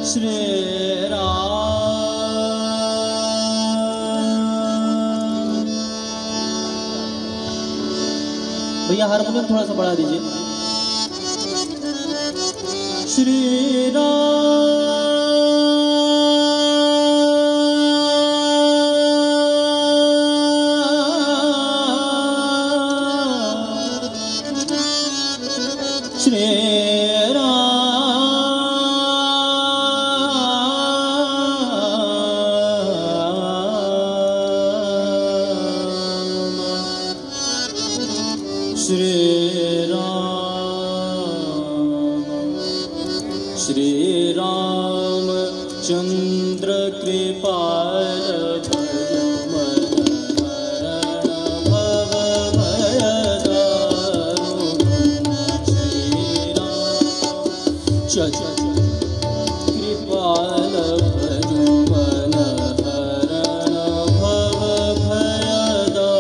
श्री राम। भैया हारमोनियम थोड़ा सा बढ़ा दीजिए। श्री चंद्र कृपाल कृपाल भजो मन हरण भव भयदारुणं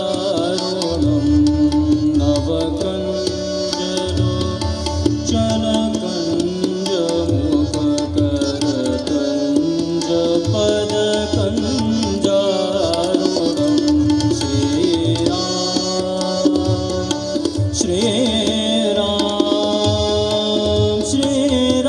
नवकंजरो चनकंज मुख करकंज पद कंजारुणं श्री राम श्री राम श्री राम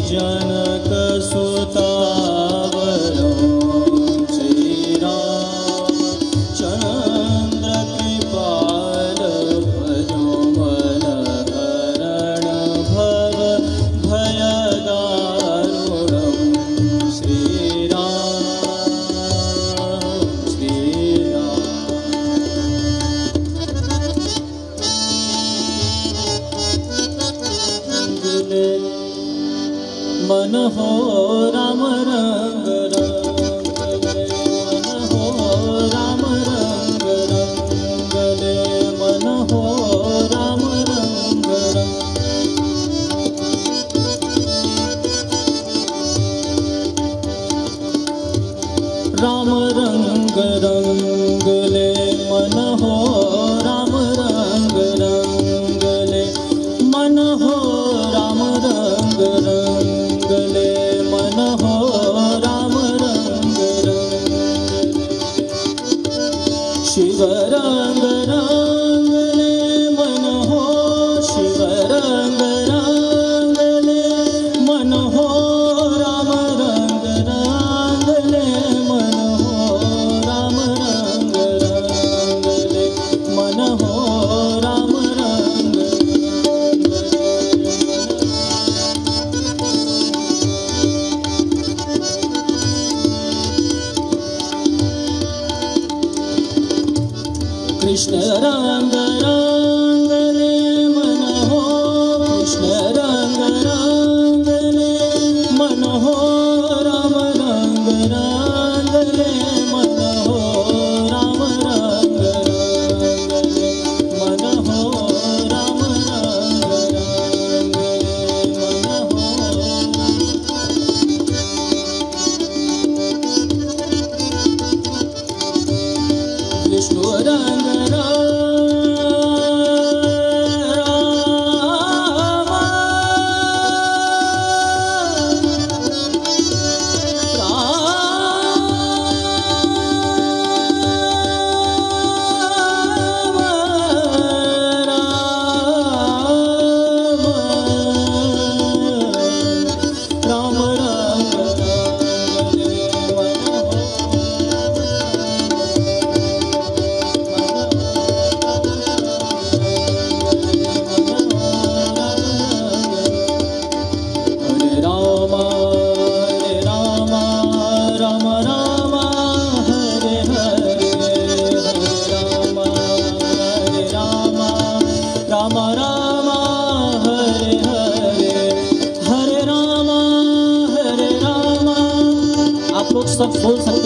जनक सुतावरं श्री राम चंद्र कृपाल भजो मन हरण भव भयदारुणं श्री राम श्री राम। मन हो राम रंग रंगले मन हो राम रंग रंगले मन हो राम रंग राम रंग रंगले मन हो राम रंग रंगले मन हो राम रंग रंगले मन हो राम रंग रंगले शिव रंग रंगले मन हो शिव रंग रंगले मन हो राम रंग रंगले मन हो राम रंग रंगले मन हो राम रंग कृष्ण रंग रंगले मन हो कृष्ण रंग रंगले मन हो राम रंग रंगले मन हो राम रंग रंगले मन हो राम रंग रंगले मन हो विष्णु रंग रंग सब फूल संग